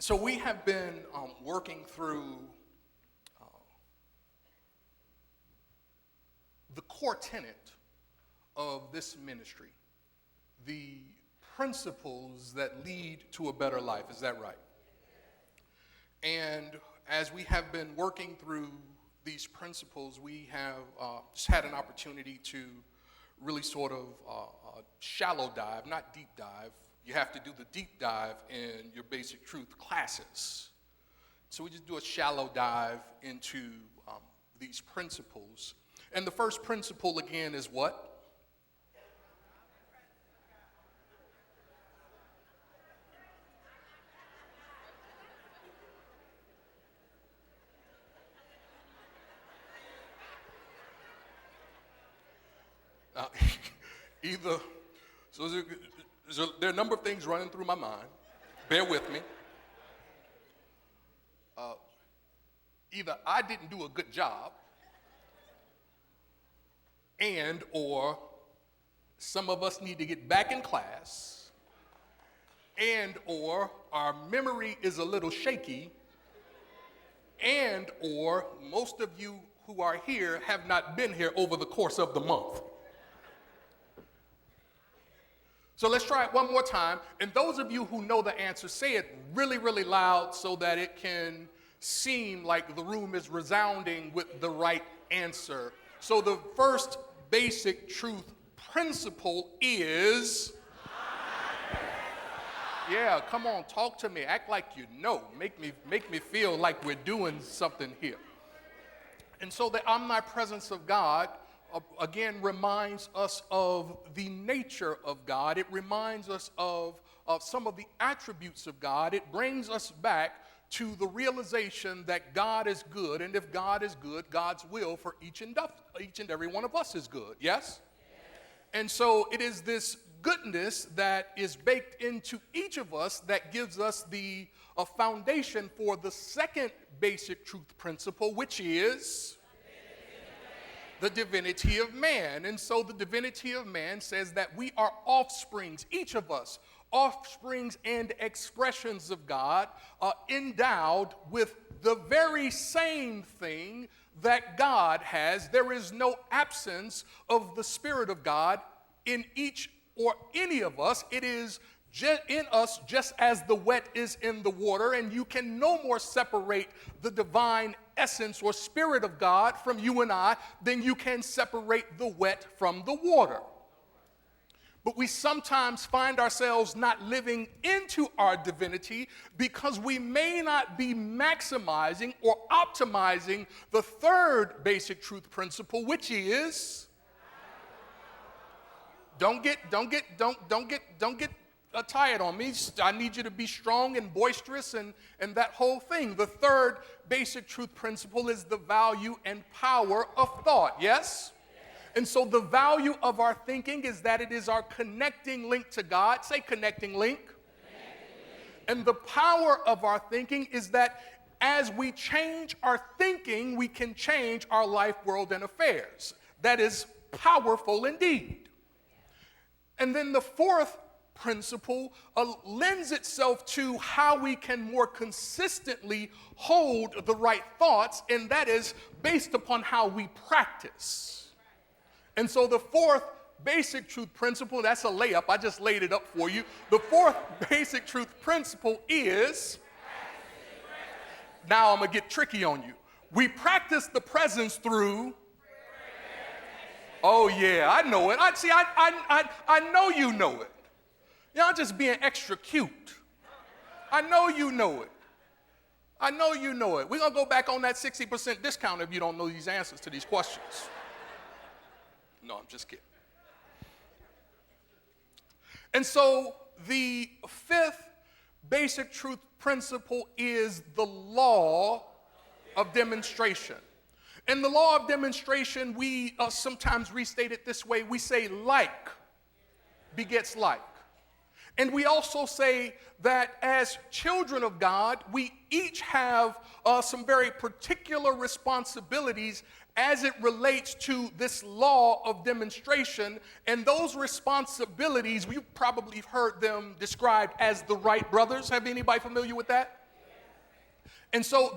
So we have been working through uh, the core tenet of this ministry, the principles that lead to a better life. Is that right? And as we have been working through these principles, we have just had an opportunity to really sort of shallow dive, not deep dive. You have to do the deep dive in your basic truth classes. So we just do a shallow dive into these principles. And the first principle, again, is what? Either, so there are a number of things running through my mind. Bear with me. Either I didn't do a good job, and or some of us need to get back in class, and or our memory is a little shaky, and or most of you who are here have not been here over the course of the month. So let's try it one more time. And those of you who know the answer, say it really, really loud so that it can seem like the room is resounding with the right answer. So the first basic truth principle is, yeah, come on, talk to me. Act like you know. Make me feel like we're doing something here. And so the omnipresence of God again reminds us of the nature of God. It reminds us of some of the attributes of God. It brings us back to the realization that God is good, and if God is good, God's will for each and every one of us is good. Yes? And so it is this goodness that is baked into each of us that gives us the foundation for the second basic truth principle, which is the divinity of man. And so the divinity of man says that we are offsprings, each of us, offsprings and expressions of God, endowed with the very same thing that God has. There is no absence of the Spirit of God in each or any of us. It is in us just as the wet is in the water, and you can no more separate the divine essence or Spirit of God from you and I than you can separate the wet from the water. But we sometimes find ourselves not living into our divinity because we may not be maximizing or optimizing the third basic truth principle, which is don't get tired on me. I need you to be strong and boisterous and that whole thing. The third basic truth principle is the value and power of thought. Yes? And so the value of our thinking is that it is our connecting link to God. Say connecting link. And the power of our thinking is that as we change our thinking, we can change our life, world, and affairs. That is powerful indeed. And then the fourth principle lends itself to how we can more consistently hold the right thoughts, and that is based upon how we practice. And so the fourth basic truth principle, that's a layup, I just laid it up for you. The fourth basic truth principle is, now I'm going to get tricky on you. We practice the presence through, oh yeah, I know it. I know you know it. Y'all just being extra cute. I know you know it. I know you know it. We're going to go back on that 60% discount if you don't know these answers to these questions. No, I'm just kidding. And so the fifth basic truth principle is the law of demonstration. In the law of demonstration, we sometimes restate it this way. We say like begets like. And we also say that as children of God, we each have some very particular responsibilities as it relates to this law of demonstration. And those responsibilities, you've probably heard them described as the Wright brothers. Have anybody familiar with that? And so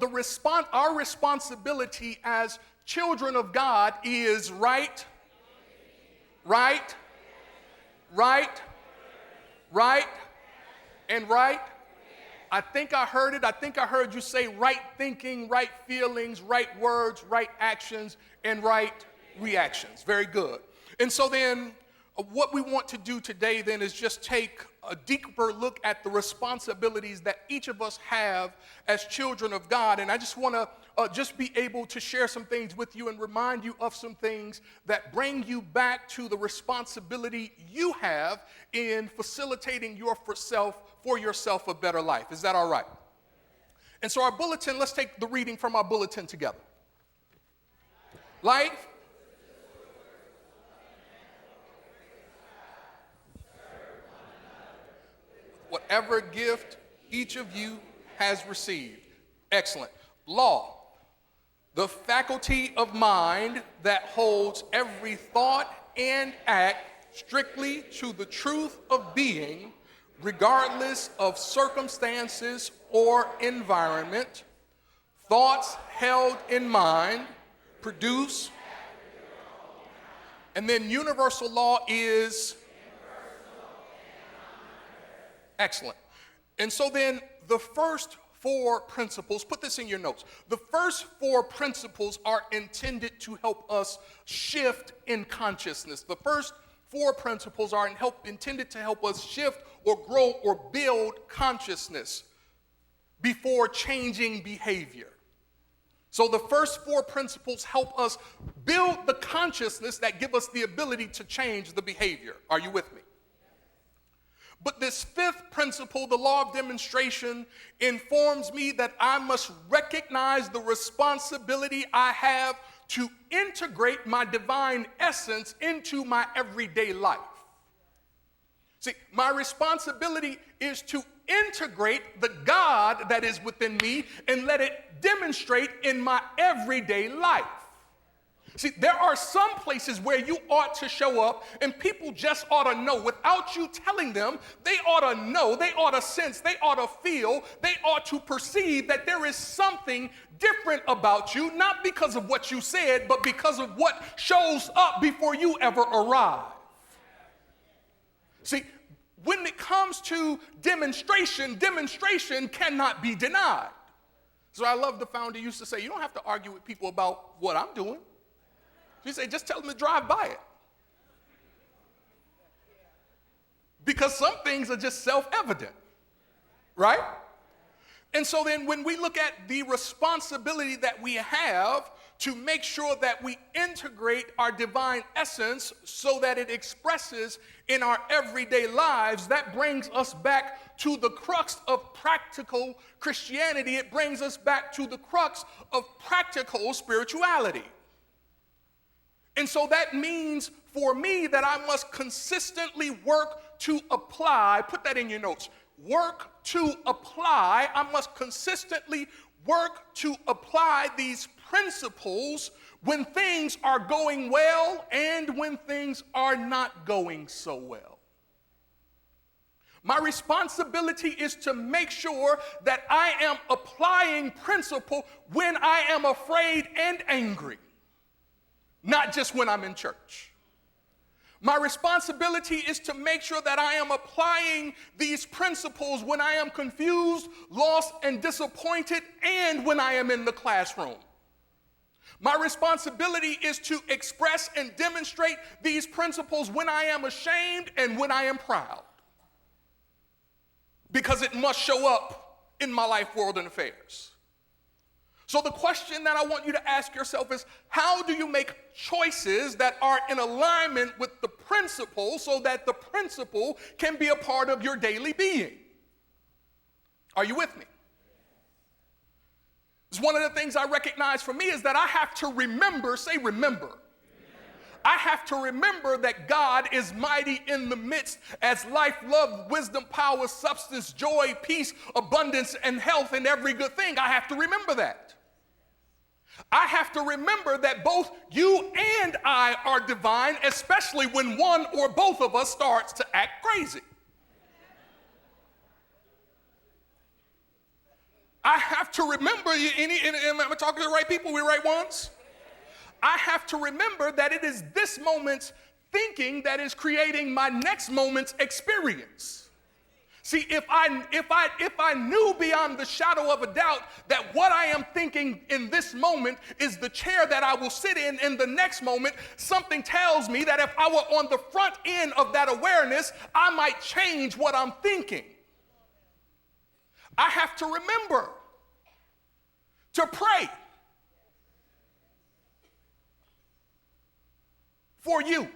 our responsibility as children of God is right, and right. I think I heard it. I think I heard you say right thinking, right feelings, right words, right actions, and right reactions. Very good. And so then what we want to do today then is just take a deeper look at the responsibilities that each of us have as children of God. And I just want to just be able to share some things with you and remind you of some things that bring you back to the responsibility you have in facilitating for yourself a better life. Is that all right? And so our bulletin, let's take the reading from our bulletin together. Life. Whatever gift each of you has received. Excellent. Law. The faculty of mind that holds every thought and act strictly to the truth of being, regardless of circumstances or environment. Thoughts held in mind produce. And then universal law is excellent. And so then the first 4 principles, put this in your notes. The first 4 principles are intended to help us shift in consciousness. The first 4 principles are intended to help us shift or grow or build consciousness before changing behavior. So the first 4 principles help us build the consciousness that give us the ability to change the behavior. Are you with me? But this 5th principle, the law of demonstration, informs me that I must recognize the responsibility I have to integrate my divine essence into my everyday life. See, my responsibility is to integrate the God that is within me and let it demonstrate in my everyday life. See, there are some places where you ought to show up and people just ought to know without you telling them. They ought to know, they ought to sense, they ought to feel, they ought to perceive that there is something different about you, not because of what you said, but because of what shows up before you ever arrive. See, when it comes to demonstration cannot be denied. So I love the founder used to say, you don't have to argue with people about what I'm doing. He said, just tell them to drive by it. Because some things are just self-evident, right? And so then when we look at the responsibility that we have to make sure that we integrate our divine essence so that it expresses in our everyday lives, that brings us back to the crux of practical Christianity. It brings us back to the crux of practical spirituality. And so that means for me that I must consistently work to apply, put that in your notes, work to apply, I must consistently work to apply these principles when things are going well and when things are not going so well. My responsibility is to make sure that I am applying principle when I am afraid and angry. Not just when I'm in church. My responsibility is to make sure that I am applying these principles when I am confused, lost, and disappointed, and when I am in the classroom. My responsibility is to express and demonstrate these principles when I am ashamed and when I am proud. Because it must show up in my life, world, and affairs. So the question that I want you to ask yourself is, how do you make choices that are in alignment with the principle so that the principle can be a part of your daily being? Are you with me? It's one of the things I recognize for me is that I have to remember, say remember. I have to remember that God is mighty in the midst as life, love, wisdom, power, substance, joy, peace, abundance, and health and every good thing. I have to remember that. I have to remember that both you and I are divine, especially when one or both of us starts to act crazy. I have to remember, am I talking to the right people, we right ones? I have to remember that it is this moment's thinking that is creating my next moment's experience. See, if I knew beyond the shadow of a doubt that what I am thinking in this moment is the chair that I will sit in the next moment, something tells me that if I were on the front end of that awareness, I might change what I'm thinking. I have to remember to pray for you.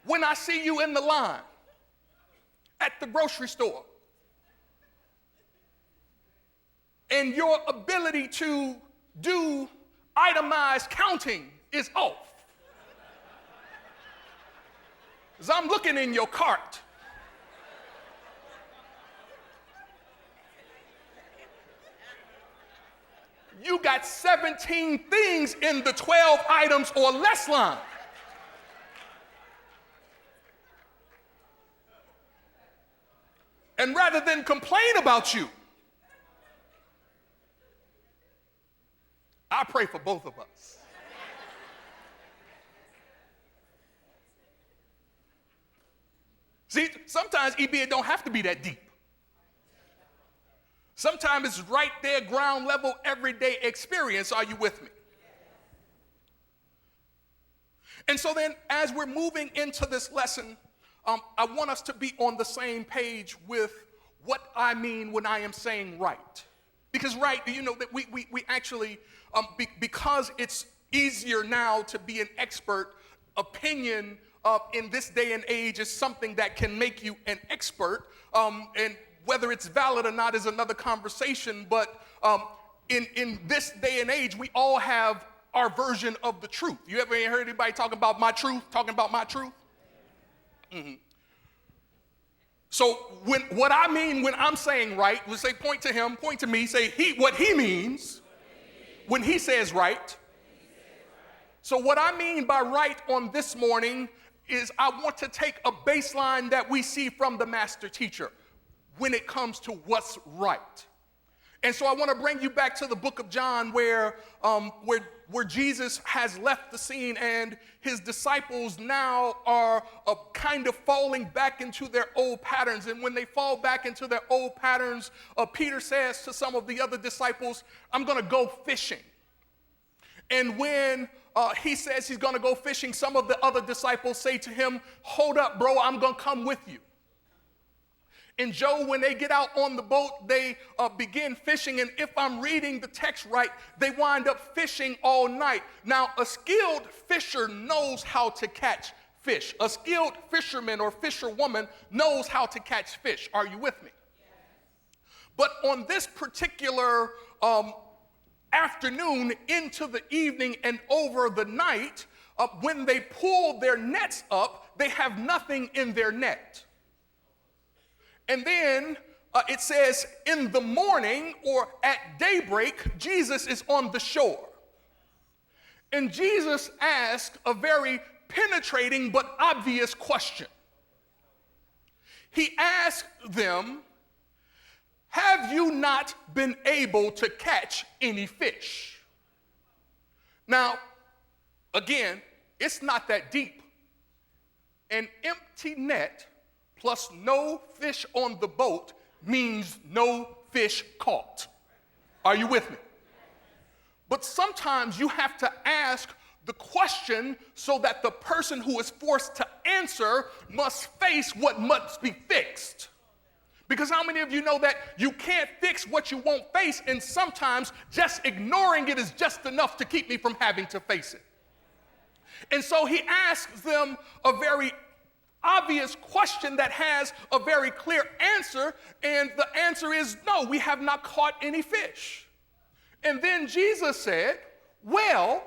When I see you in the line at the grocery store and your ability to do itemized counting is off. As I'm looking in your cart, you got 17 things in the 12 items or less line. And rather than complain about you, I pray for both of us. See, sometimes it don't have to be that deep. Sometimes it's right there, ground level, everyday experience. Are you with me? And so then, as we're moving into this lesson, I want us to be on the same page with what I mean when I am saying right. Because right, you know, that we actually, because it's easier now to be an expert, opinion in this day and age is something that can make you an expert. And whether it's valid or not is another conversation. But in this day and age, we all have our version of the truth. You ever heard anybody talking about my truth? Mm-hmm. So what I mean when I'm saying right, we say point to him, point to me, say what he means when he says right. So what I mean by right on this morning is I want to take a baseline that we see from the master teacher when it comes to what's right. And so I want to bring you back to the book of John where Jesus has left the scene and his disciples now are kind of falling back into their old patterns. And when they fall back into their old patterns, Peter says to some of the other disciples, I'm going to go fishing. And when he says he's going to go fishing, some of the other disciples say to him, hold up, bro, I'm going to come with you. And Joe, when they get out on the boat, they begin fishing. And if I'm reading the text right, they wind up fishing all night. Now, a skilled fisher knows how to catch fish. A skilled fisherman or fisherwoman knows how to catch fish. Are you with me? But on this particular afternoon into the evening and over the night, when they pull their nets up, they have nothing in their net. And then it says in the morning or at daybreak, Jesus is on the shore. And Jesus asked a very penetrating but obvious question. He asked them, have you not been able to catch any fish? Now, again, it's not that deep. An empty net plus no fish on the boat means no fish caught. Are you with me? But sometimes you have to ask the question so that the person who is forced to answer must face what must be fixed. Because how many of you know that you can't fix what you won't face, and sometimes just ignoring it is just enough to keep me from having to face it? And so he asks them a very obvious question that has a very clear answer, and the answer is no, we have not caught any fish. And then Jesus said, well,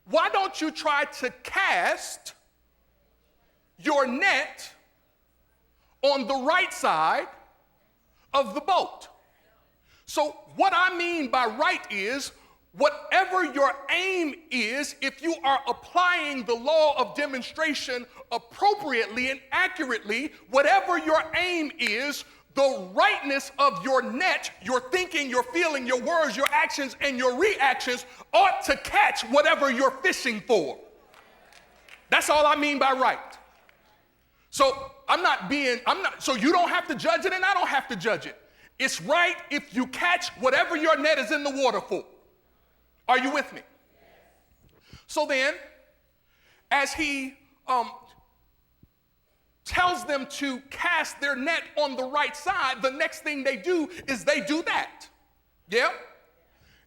why don't you try to cast your net on the right side of the boat? So what I mean by right is, whatever your aim is, if you are applying the law of demonstration appropriately and accurately, whatever your aim is, the rightness of your net, your thinking, your feeling, your words, your actions, and your reactions ought to catch whatever you're fishing for. That's all I mean by right. So so you don't have to judge it and I don't have to judge it. It's right if you catch whatever your net is in the water for. Are you with me? So then, as he tells them to cast their net on the right side, the next thing they do is they do that. Yeah?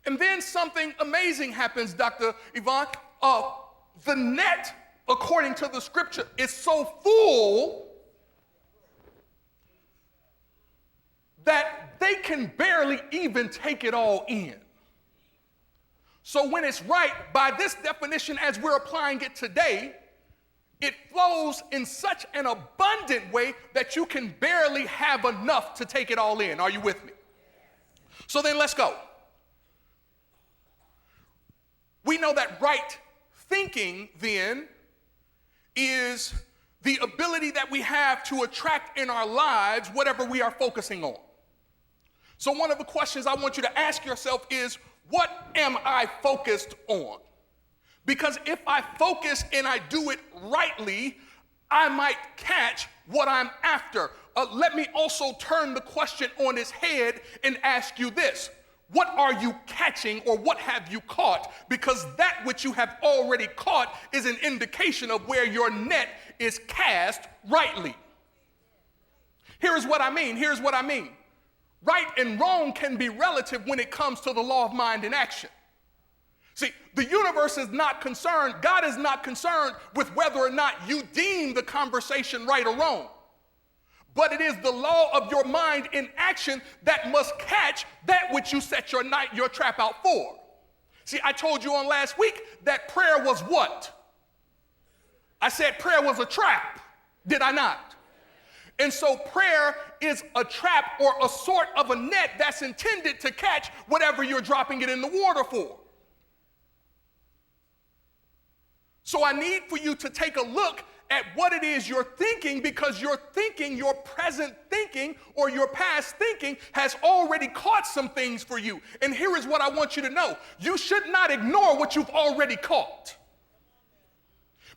And then something amazing happens, Dr. Yvonne. The net, according to the scripture, is so full that they can barely even take it all in. So when it's right, by this definition as we're applying it today, it flows in such an abundant way that you can barely have enough to take it all in. Are you with me? So then let's go. We know that right thinking then is the ability that we have to attract in our lives whatever we are focusing on. So one of the questions I want you to ask yourself is, what am I focused on? Because if I focus and I do it rightly, I might catch what I'm after. Let me also turn the question on its head and ask you this. What are you catching, or what have you caught? Because that which you have already caught is an indication of where your net is cast rightly. Here's what I mean. Right and wrong can be relative when it comes to the law of mind and action. See, the universe is not concerned, God is not concerned with whether or not you deem the conversation right or wrong. But it is the law of your mind in action that must catch that which you set your trap out for. See, I told you on last week that prayer was what? I said prayer was a trap, did I not? And so prayer is a trap or a sort of a net that's intended to catch whatever you're dropping it in the water for. So I need for you to take a look at what it is you're thinking, because your thinking, your present thinking or your past thinking has already caught some things for you. And here is what I want you to know. You should not ignore what you've already caught.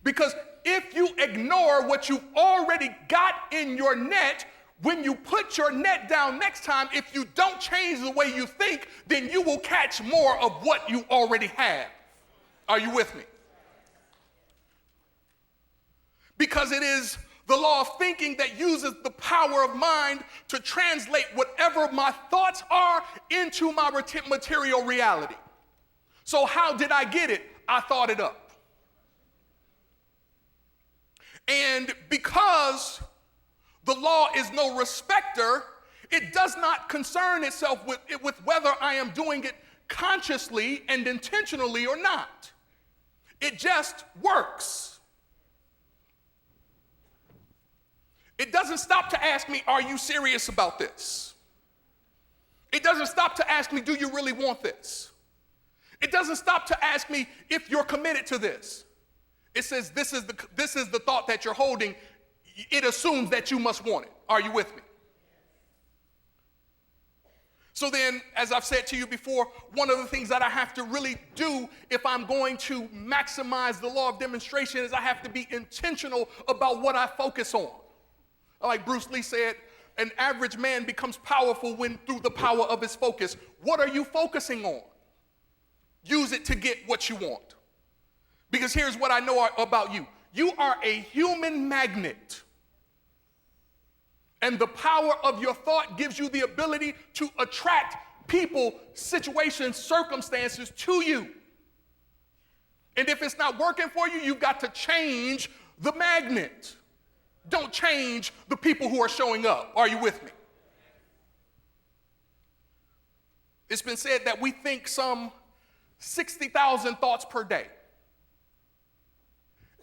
Because if you ignore what you've already got in your net, when you put your net down next time, if you don't change the way you think, then you will catch more of what you already have. Are you with me? Because it is the law of thinking that uses the power of mind to translate whatever my thoughts are into my material reality. So how did I get it? I thought it up. And because the law is no respecter, it does not concern itself with whether I am doing it consciously and intentionally or not. It just works. It doesn't stop to ask me, are you serious about this? It doesn't stop to ask me, do you really want this? It doesn't stop to ask me if you're committed to this. It says this is the thought that you're holding. It assumes that you must want it. Are you with me? So then, as I've said to you before, one of the things that I have to really do if I'm going to maximize the law of demonstration is I have to be intentional about what I focus on. Like Bruce Lee said, an average man becomes powerful when through the power of his focus. What are you focusing on? Use it to get what you want. Because here's what I know about you. You are a human magnet. And the power of your thought gives you the ability to attract people, situations, circumstances to you. And if it's not working for you, you've got to change the magnet. Don't change the people who are showing up. Are you with me? It's been said that we think some 60,000 thoughts per day.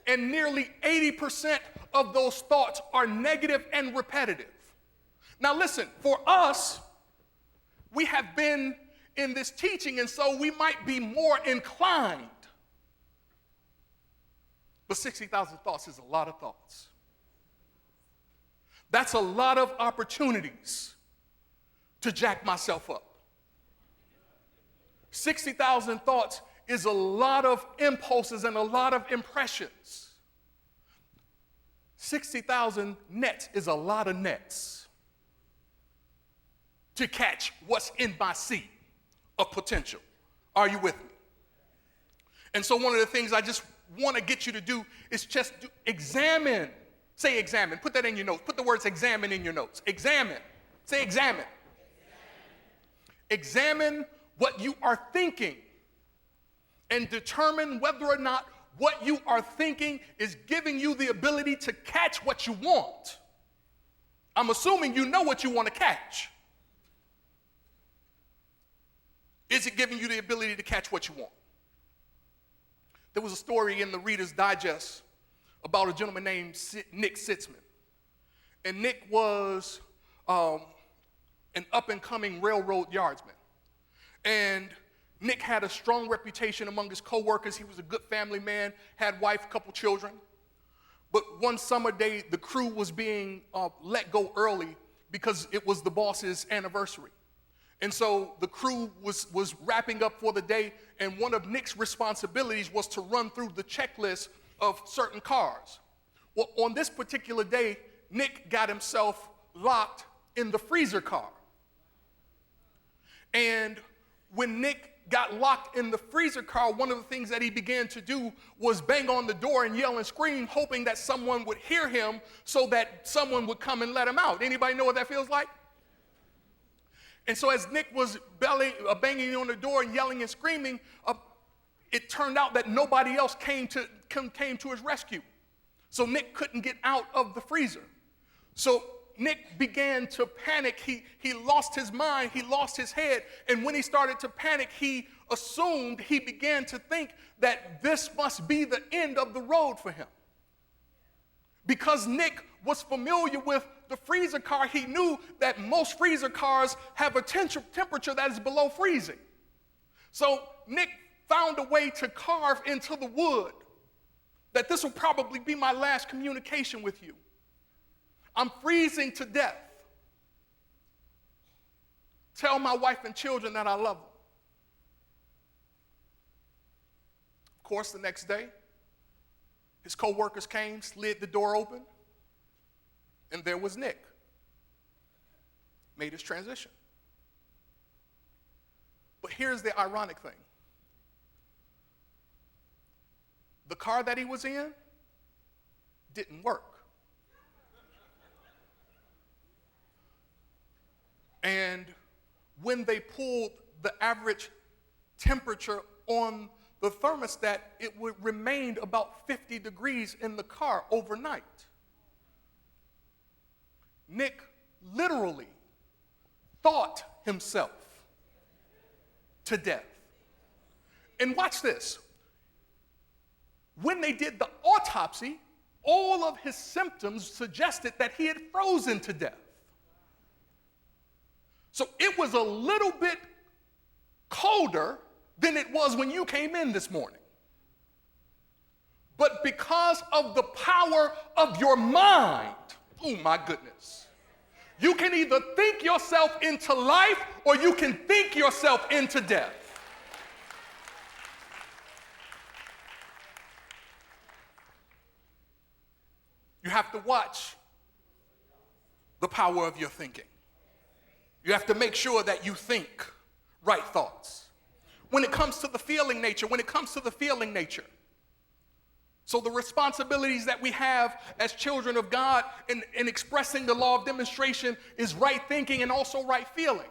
And nearly 80% of those thoughts are negative and repetitive. Now listen, for us, we have been in this teaching, and so we might be more inclined. But 60,000 thoughts is a lot of thoughts. That's a lot of opportunities to jack myself up. 60,000 thoughts is a lot of impulses and a lot of impressions. 60,000 nets is a lot of nets to catch what's in my sea of potential. Are you with me? And so one of the things I just want to get you to do is just examine. Say examine. Put that in your notes. Put the words examine in your notes. Examine. Say examine. Examine what you are thinking and determine whether or not what you are thinking is giving you the ability to catch what you want. I'm assuming you know what you want to catch. Is it giving you the ability to catch what you want? There was a story in the Reader's Digest about a gentleman named Nick Sitzman. And Nick was an up-and-coming railroad yardsman. And Nick had a strong reputation among his co-workers. He was a good family man, had a wife, a couple children. But one summer day, the crew was being let go early because it was the boss's anniversary. And so the crew was wrapping up for the day, and one of Nick's responsibilities was to run through the checklist of certain cars. Well, on this particular day, Nick got himself locked in the freezer car. And when Nick got locked in the freezer car, one of the things that he began to do was bang on the door and yell and scream, hoping that someone would hear him so that someone would come and let him out. Anybody know what that feels like? And so as Nick was banging on the door and yelling and screaming, it turned out that nobody else came to his rescue. So Nick couldn't get out of the freezer. So Nick began to panic. He lost his mind. He lost his head. And when he started to panic, he began to think that this must be the end of the road for him. Because Nick was familiar with the freezer car, he knew that most freezer cars have a temperature that is below freezing. So Nick found a way to carve into the wood that this will probably be my last communication with you. I'm freezing to death. Tell my wife and children that I love them. Of course, the next day, his co-workers came, slid the door open, and there was Nick. Made his transition. But here's the ironic thing. The car that he was in didn't work. And when they pulled the average temperature on the thermostat, it would remain about 50 degrees in the car overnight. Nick literally thought himself to death. And watch this. When they did the autopsy, all of his symptoms suggested that he had frozen to death. So it was a little bit colder than it was when you came in this morning. But because of the power of your mind, oh my goodness, you can either think yourself into life or you can think yourself into death. You have to watch the power of your thinking. You have to make sure that you think right thoughts. When it comes to the feeling nature, So the responsibilities that we have as children of God in expressing the law of demonstration is right thinking and also right feeling.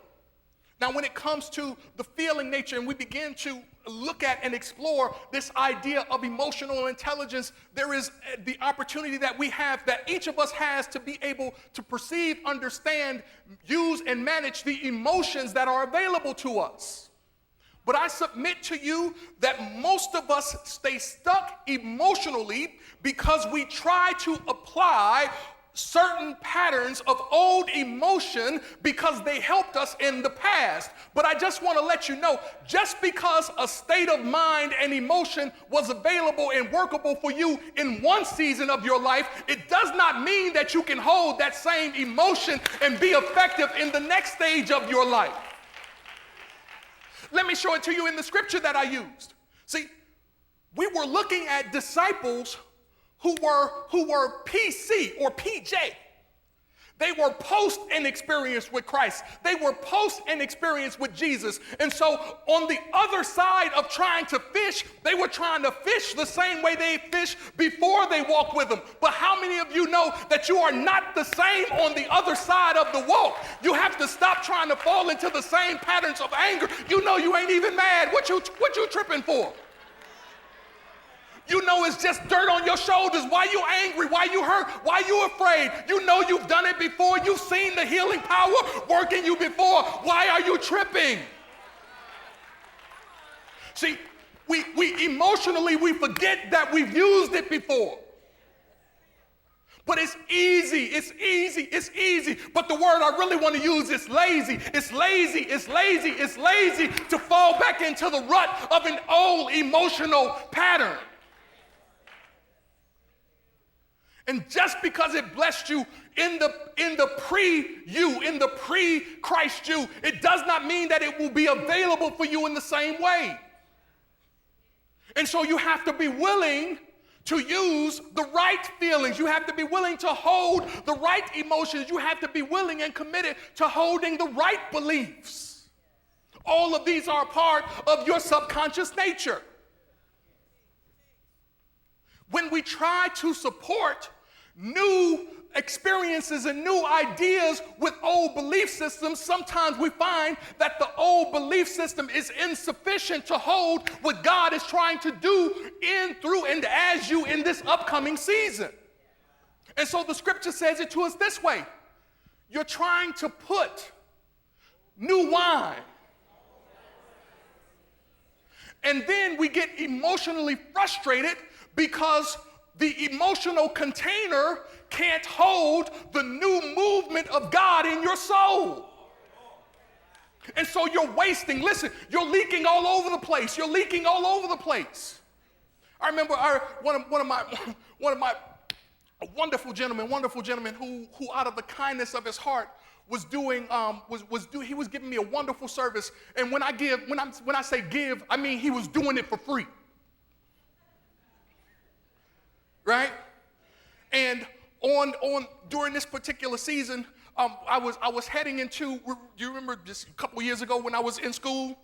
Now, when it comes to the feeling nature and we begin to look at and explore this idea of emotional intelligence, there is the opportunity that we have, that each of us has, to be able to perceive, understand, use, and manage the emotions that are available to us. But I submit to you that most of us stay stuck emotionally because we try to apply certain patterns of old emotion because they helped us in the past. But I just want to let you know, just because a state of mind and emotion was available and workable for you in one season of your life, it does not mean that you can hold that same emotion and be effective in the next stage of your life. Let me show it to you in the scripture that I used. See, we were looking at disciples who were PC or PJ. They were post an experience with Christ. They were post an experience with Jesus. And so on the other side of trying to fish, they were trying to fish the same way they fished before they walked with him. But how many of you know that you are not the same on the other side of the walk? You have to stop trying to fall into the same patterns of anger. You know you ain't even mad. What you tripping for? You know it's just dirt on your shoulders. Why you angry? Why you hurt? Why you afraid? You know you've done it before. You've seen the healing power work in you before. Why are you tripping? See, we emotionally, we forget that we've used it before. But it's easy. But the word I really want to use is lazy. It's lazy to fall back into the rut of an old emotional pattern. And just because it blessed you in the pre-Christ you, it does not mean that it will be available for you in the same way. And so you have to be willing to use the right feelings. You have to be willing to hold the right emotions. You have to be willing and committed to holding the right beliefs. All of these are a part of your subconscious nature. When we try to support new experiences and new ideas with old belief systems, sometimes we find that the old belief system is insufficient to hold what God is trying to do in, through, and as you in this upcoming season. And so the scripture says it to us this way: you're trying to put new wine. And then we get emotionally frustrated because the emotional container can't hold the new movement of God in your soul. And so you're wasting. Listen, you're leaking all over the place. I remember one of my wonderful gentleman who out of the kindness of his heart was doing he was giving me a wonderful service. And when I say give, I mean he was doing it for free. Right? And during this particular season, I was heading into, do you remember just a couple years ago when I was in school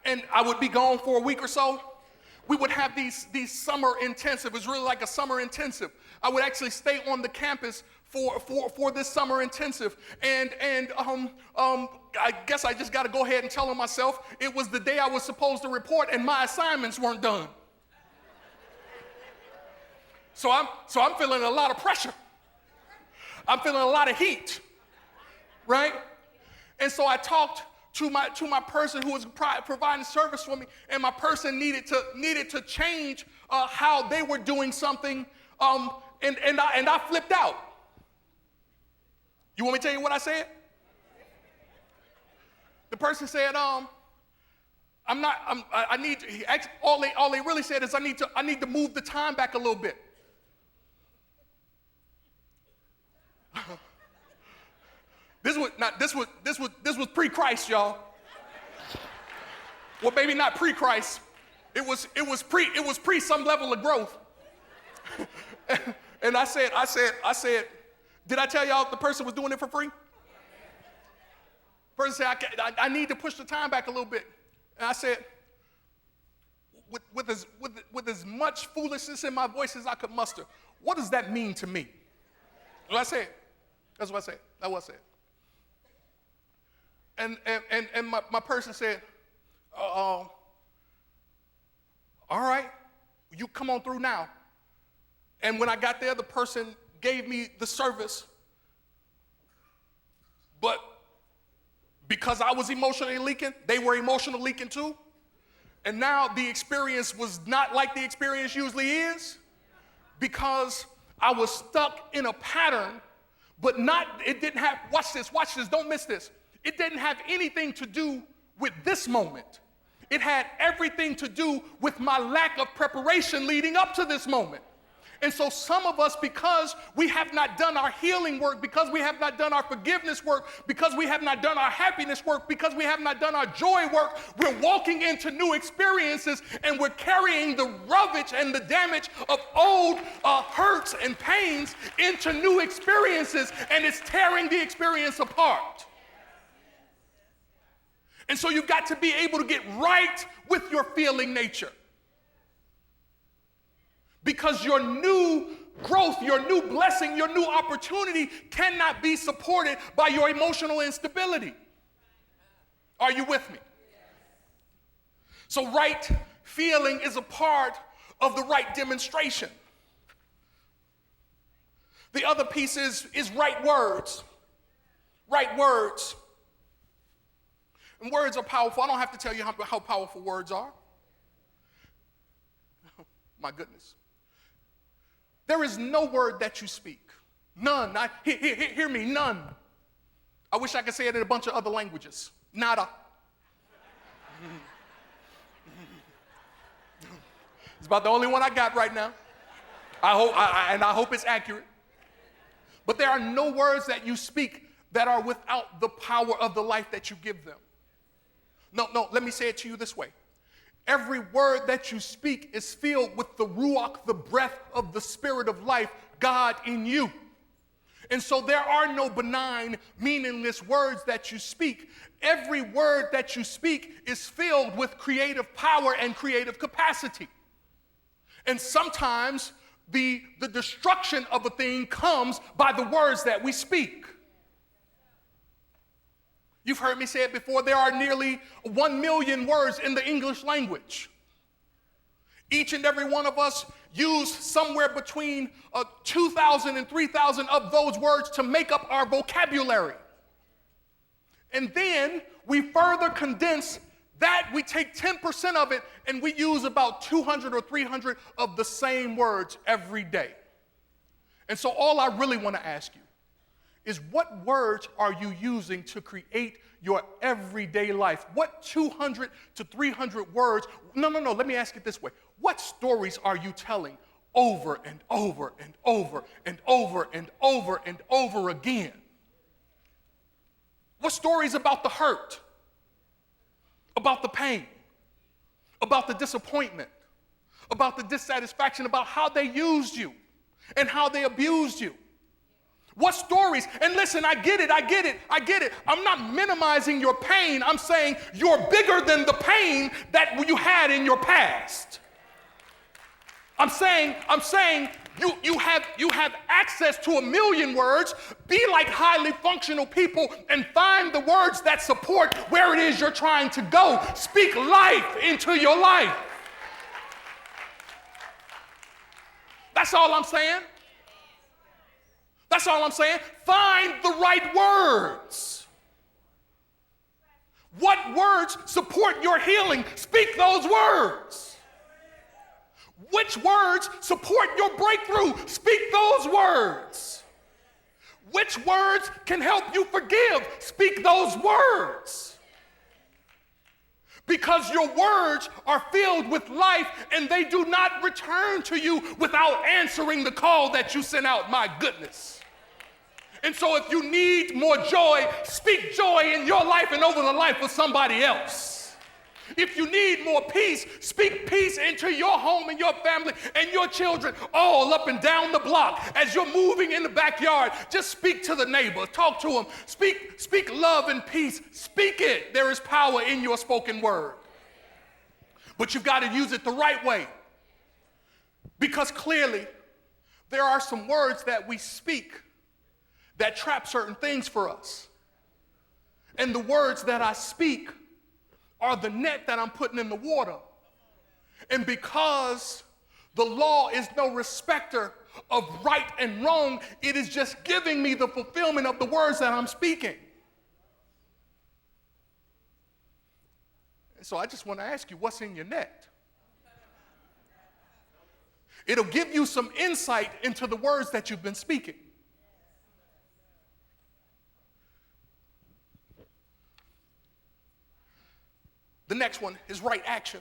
and I would be gone for a week or so? We would have these summer intensive. It was really like a summer intensive. I would actually stay on the campus for this summer intensive. And I guess I just got to go ahead and tell myself it was the day I was supposed to report and my assignments weren't done. So I'm feeling a lot of pressure. I'm feeling a lot of heat, right? And so I talked to my person who was providing service for me, and my person needed to change how they were doing something, and I flipped out. You want me to tell you what I said? The person said, all they really said is I need to move the time back a little bit. This was pre-Christ, y'all. Well, maybe not pre-Christ. It was pre some level of growth. And I said, did I tell y'all the person was doing it for free? The person said, I need to push the time back a little bit. And I said, with as much foolishness in my voice as I could muster, what does that mean to me? That's what I said. And my person said, all right, you come on through now. And when I got there, the person gave me the service. But because I was emotionally leaking, they were emotionally leaking too. And now the experience was not like the experience usually is, because I was stuck in a pattern But not, it didn't have, watch this, don't miss this. It didn't have anything to do with this moment. It had everything to do with my lack of preparation leading up to this moment. And so some of us, because we have not done our healing work, because we have not done our forgiveness work, because we have not done our happiness work, because we have not done our joy work, we're walking into new experiences and we're carrying the ravage and the damage of old hurts and pains into new experiences, and it's tearing the experience apart. And so you've got to be able to get right with your feeling nature. Because your new growth, your new blessing, your new opportunity cannot be supported by your emotional instability. Are you with me? So right feeling is a part of the right demonstration. The other piece is right words. Right words. And words are powerful. I don't have to tell you how powerful words are. My goodness. There is no word that you speak. None. Hear me, none. I wish I could say it in a bunch of other languages. Nada. It's about the only one I got right now. I hope it's accurate. But there are no words that you speak that are without the power of the life that you give them. No, let me say it to you this way. Every word that you speak is filled with the ruach, the breath of the spirit of life, God in you. And so there are no benign, meaningless words that you speak. Every word that you speak is filled with creative power and creative capacity. And sometimes the destruction of a thing comes by the words that we speak. You've heard me say it before, there are nearly 1 million words in the English language. Each and every one of us use somewhere between 2,000 and 3,000 of those words to make up our vocabulary. And then we further condense that, we take 10% of it, and we use about 200 or 300 of the same words every day. And so all I really want to ask you is, what words are you using to create your everyday life? What 200 to 300 words? No, let me ask it this way. What stories are you telling over and over and over and over and over and over again? What stories about the hurt, about the pain, about the disappointment, about the dissatisfaction, about how they used you and how they abused you? What stories? And listen, I get it. I'm not minimizing your pain. I'm saying you're bigger than the pain that you had in your past. I'm saying you have access to 1 million words. Be like highly functional people and find the words that support where it is you're trying to go. Speak life into your life. That's all I'm saying. That's all I'm saying. Find the right words. What words support your healing? Speak those words. Which words support your breakthrough? Speak those words. Which words can help you forgive? Speak those words. Because your words are filled with life, and they do not return to you without answering the call that you sent out. My goodness. And so if you need more joy, speak joy in your life and over the life of somebody else. If you need more peace, speak peace into your home and your family and your children all up and down the block. As you're moving in the backyard, just speak to the neighbor, talk to them, speak love and peace. Speak it. There is power in your spoken word. But you've got to use it the right way. Because clearly, there are some words that we speak that trap certain things for us. And the words that I speak are the net that I'm putting in the water. And because the law is no respecter of right and wrong, it is just giving me the fulfillment of the words that I'm speaking. And so I just want to ask you, what's in your net? It'll give you some insight into the words that you've been speaking. The next one is right action.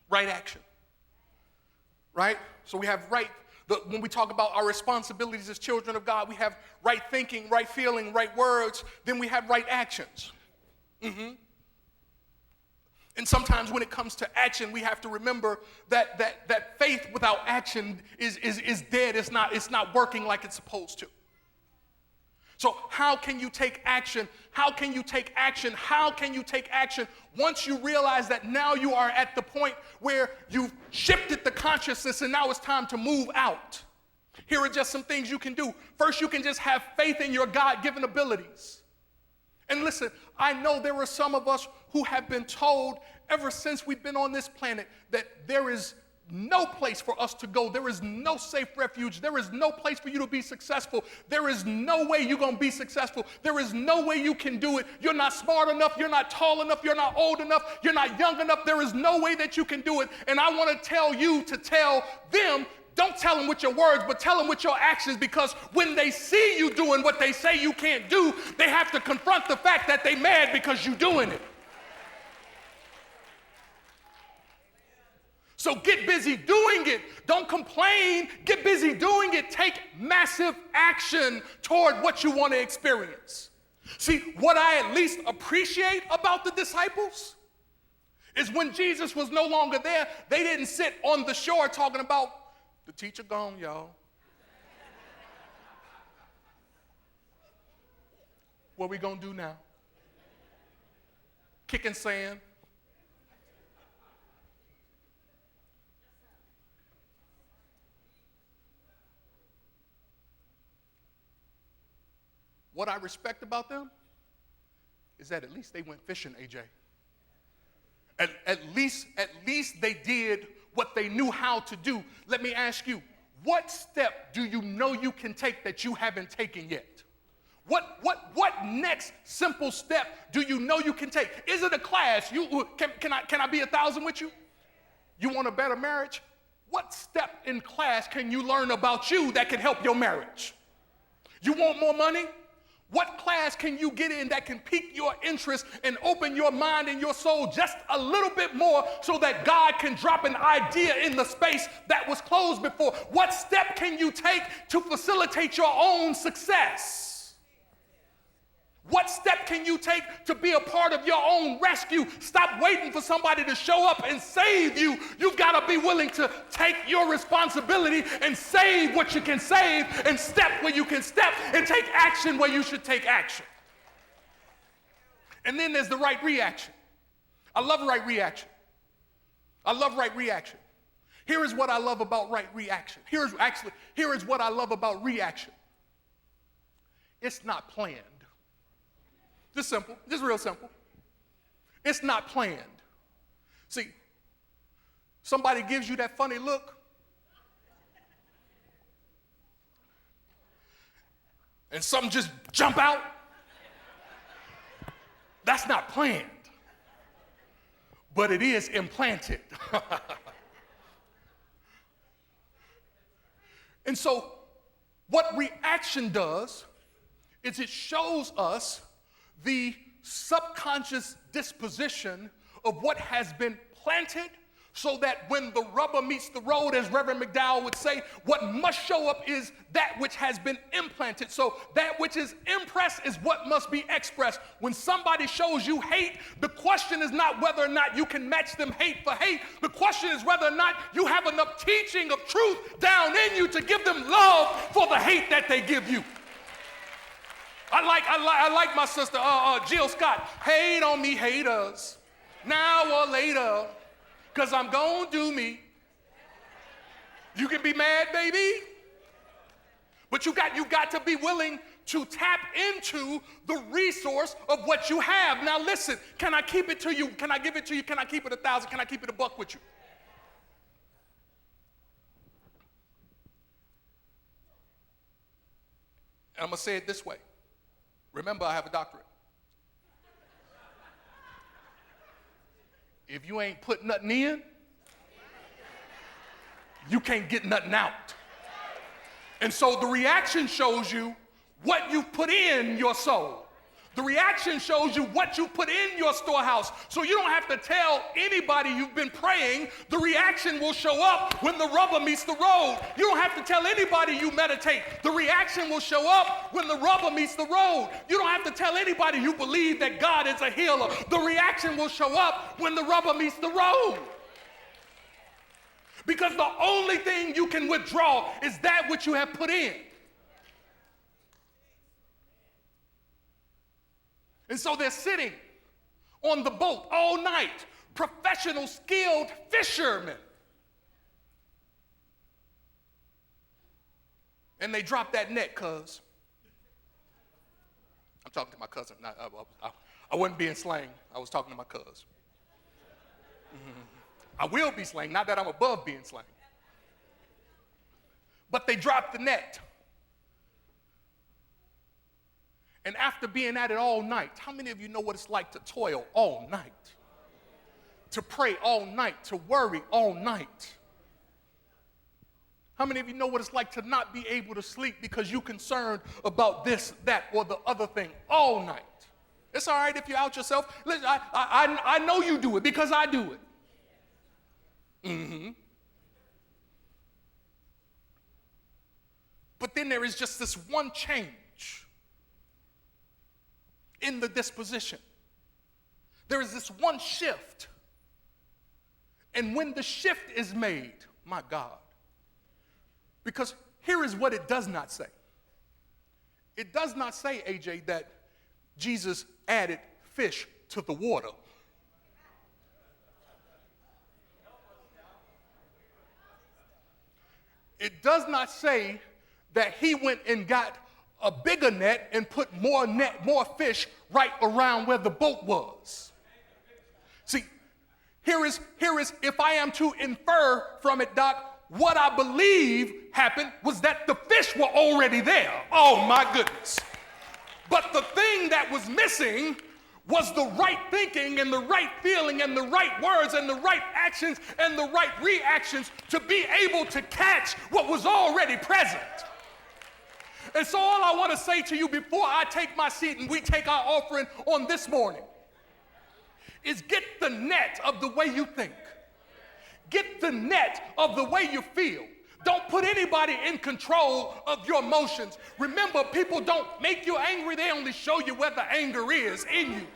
Right action. Right? So we have when we talk about our responsibilities as children of God, we have right thinking, right feeling, right words. Then we have right actions. And sometimes when it comes to action, we have to remember that faith without action is dead. It's not working like it's supposed to. So how can you take action? How can you take action? How can you take action once you realize that now you are at the point where you've shifted the consciousness and now it's time to move out? Here are just some things you can do. First, you can just have faith in your God-given abilities. And listen, I know there are some of us who have been told ever since we've been on this planet that there is no place for us to go. There is no safe refuge. There is no place for you to be successful. There is no way you're going to be successful. There is no way you can do it. You're not smart enough. You're not tall enough. You're not old enough. You're not young enough. There is no way that you can do it. And I want to tell you to tell them, don't tell them with your words, but tell them with your actions, because when they see you doing what they say you can't do, they have to confront the fact that they mad because you're doing it. So get busy doing it. Don't complain. Get busy doing it. Take massive action toward what you want to experience. See, what I at least appreciate about the disciples is when Jesus was no longer there, they didn't sit on the shore talking about, the teacher gone, y'all. What we gonna do now? Kicking sand. What I respect about them is that at least they went fishing, AJ. At least they did what they knew how to do. Let me ask you, what step do you know you can take that you haven't taken yet? What next simple step do you know you can take? Is it a class? Can I be 1,000 with you? You want a better marriage? What step in class can you learn about you that can help your marriage? You want more money? What class can you get in that can pique your interest and open your mind and your soul just a little bit more so that God can drop an idea in the space that was closed before? What step can you take to facilitate your own success? What step can you take to be a part of your own rescue? Stop waiting for somebody to show up and save you. You've got to be willing to take your responsibility and save what you can save and step where you can step and take action where you should take action. And then there's the right reaction. I love right reaction. I love right reaction. Here is what I love about right reaction. Here is what I love about reaction. It's not planned. Just simple, just real simple. It's not planned. See, somebody gives you that funny look, and something just jump out. That's not planned, but it is implanted. And so what reaction does is it shows us the subconscious disposition of what has been planted, so that when the rubber meets the road, as Reverend McDowell would say, what must show up is that which has been implanted. So that which is impressed is what must be expressed. When somebody shows you hate, the question is not whether or not you can match them hate for hate. The question is whether or not you have enough teaching of truth down in you to give them love for the hate that they give you. I like my sister, Jill Scott. Hate on me, haters, now or later, because I'm going to do me. You can be mad, baby, but you got to be willing to tap into the resource of what you have. Now listen, can I keep it to you? Can I give it to you? Can I keep it 1,000? Can I keep it $1 with you? And I'm going to say it this way. Remember, I have a doctorate. If you ain't put nothing in, you can't get nothing out. And so the reaction shows you what you've put in your soul. The reaction shows you what you put in your storehouse. So you don't have to tell anybody you've been praying. The reaction will show up when the rubber meets the road. You don't have to tell anybody you meditate. The reaction will show up when the rubber meets the road. You don't have to tell anybody you believe that God is a healer. The reaction will show up when the rubber meets the road. Because the only thing you can withdraw is that which you have put in. And so they're sitting on the boat all night, professional, skilled fishermen. And they drop that net, cuz. I'm talking to my cousin. I wasn't being slang. I was talking to my cuz. I will be slang, not that I'm above being slang. But they dropped the net. And after being at it all night, how many of you know what it's like to toil all night? To pray all night, to worry all night? How many of you know what it's like to not be able to sleep because you're concerned about this, that, or the other thing all night? It's all right if you're out yourself. Listen, I know you do it because I do it. But then there is just this one change in the disposition. There is this one shift. And when the shift is made, my God, because here is what it does not say. It does not say, AJ, that Jesus added fish to the water. It does not say that he went and got a bigger net and put more fish right around where the boat was. See, here is if I am to infer from it, Doc, what I believe happened was that the fish were already there. Oh my goodness. But the thing that was missing was the right thinking and the right feeling and the right words and the right actions and the right reactions to be able to catch what was already present. And so all I want to say to you before I take my seat and we take our offering on this morning is get the net of the way you think. Get the net of the way you feel. Don't put anybody in control of your emotions. Remember, people don't make you angry. They only show you where the anger is in you.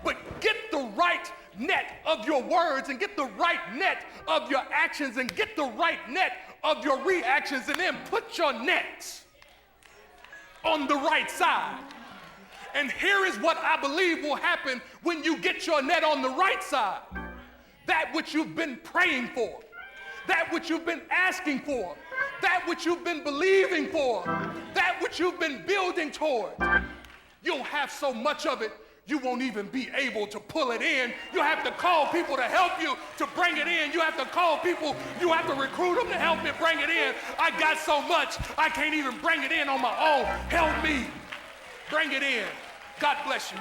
But get the right net of your words and get the right net of your actions and get the right net of your reactions and then put your nets on the right side. And here is what I believe will happen when you get your net on the right side. That which you've been praying for, that which you've been asking for, that which you've been believing for, that which you've been building toward. You'll have so much of it, you won't even be able to pull it in. You have to call people to help you to bring it in. You have to call people, you have to recruit them to help me bring it in. I got so much, I can't even bring it in on my own. Help me bring it in. God bless you.